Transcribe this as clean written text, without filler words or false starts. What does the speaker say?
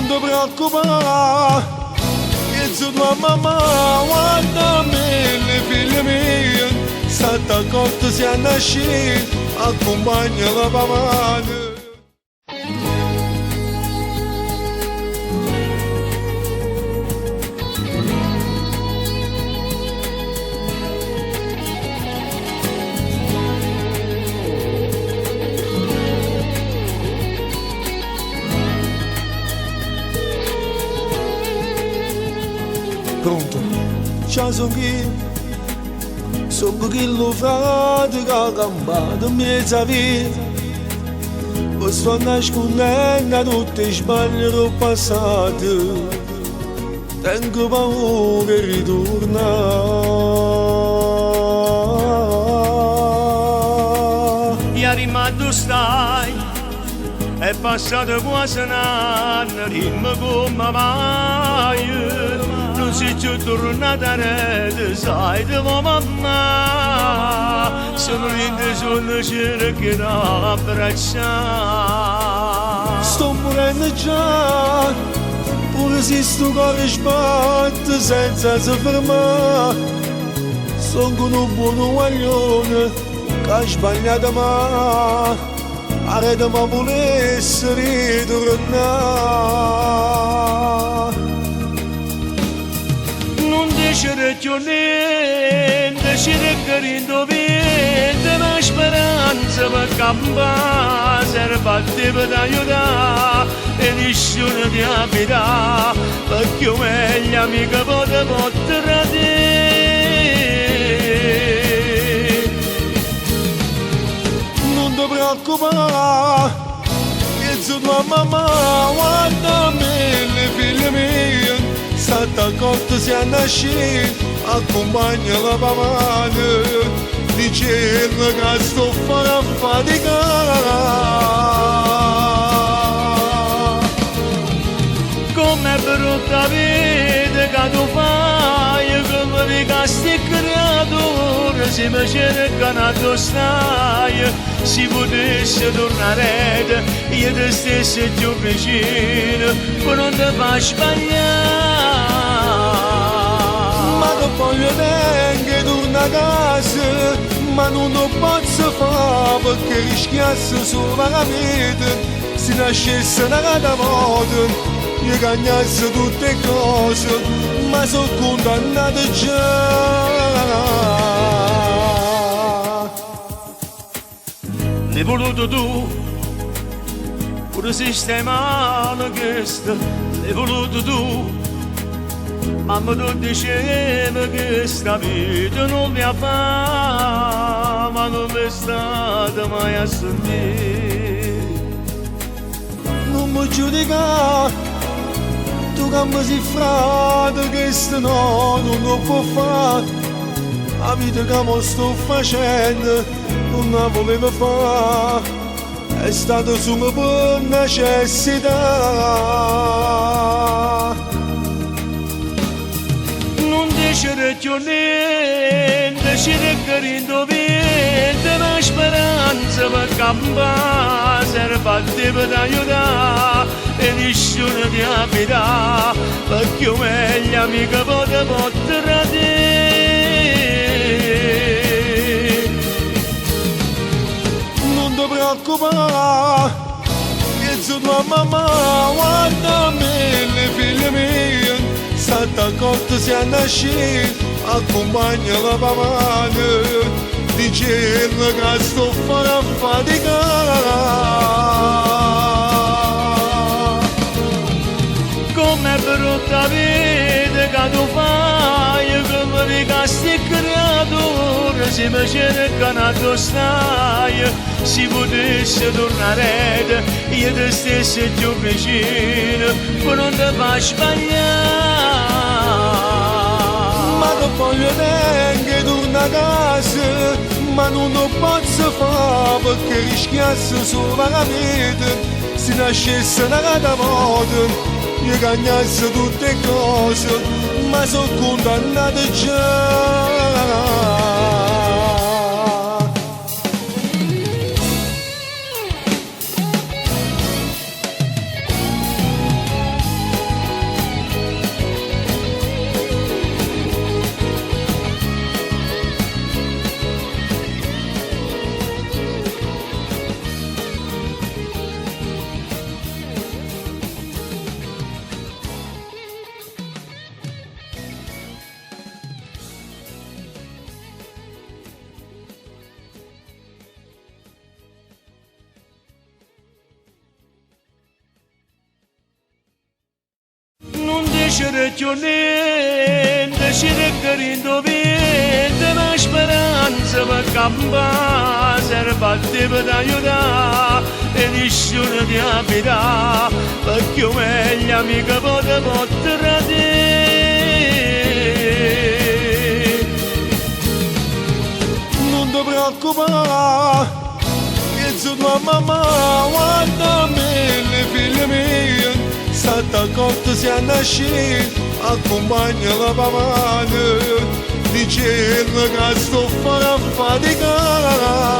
ti preoccupare, che su tua mamma guarda me, le figlie mie, state accorte se nasce, accompagna la mamma. Pronto? Ciao, sono chi lo frate che ha cambiato mezza vita. Mi sto nascondendo da tutti i sbagli del passato. Tengo paura di ritornare. Ieri ma tu stai, è passato quasi un anno, dimmi come vai. Non sei più tornata a rete, sai di mamma. Sono rinde sulle cere che da abbracciare. Sto morendo già, pure se sto cuore sbatte senza si fermare. Sono con un buon guaglione che ha sbagliato mai. Arreda ma volesse ritornare. Non dice più niente, ci ricordo vente, ma speranza per campare, serve a te per aiutare e nessuno ti abita, perché io meglio amica potrà te. Non ti preoccupare, che su tua mamma guarda me, le figlie mie, state accorte se nasce, accompagna la mamma, dice che sto a faticare. Com'è brutta vita che tu fai, come ricasti creatura, se mi cercano a tu stai, se potessi tornare, io te stessi più vicino, ma non ti fai sbagliare. Ma che voglio neanche tornare a casa, ma non lo posso fare perché rischiassi solo la vita, se nascesse una rata volta. Io cagnassi tutte le cose, ma sono condannato già. L'hai voluto tu, pure se stai male questo, l'hai voluto tu. Mamma tu diceva che sta vita non mi ha fa, ma non è stata mai a sentire. Non mi giudicare, tu che mi sei frate, questo no, non lo può fare. La vita che mi sto facendo, non la volevo fare, è stato solo per necessità. Non dice più niente, ci ricordo vente, ma speranza per campare, serve a te per aiutare e nessuno ti abita, perché io meglio amica potrà te. Non ti preoccupare, che su tua mamma guarda me, le figlie mie, state accorte se nasce, accompagna la mamma, dice che sto a faticare. Com'è brutta vita che tu fai, come ricasti creatura, se mi cercano a tu stai, se potessi tornare, io te stessi più vicino, ma non ti fai sbagliare. Ma non voglio neanche tornare a casa, ma non lo posso fare perché rischiassi solo la vita, se nascesse una rata volta. Io cagnassi tutte le cose, ma sono condannato già. cerchiolente, cercando vente, una speranza per campare, servate per aiutare e nessuno ti abita, perché io meglio amica potevo tradire. Non ti preoccupare, che su tua mamma guarda me, le figlie mie, state accorte si è nascita, accompagna la papà, dicendo che sto a faticare.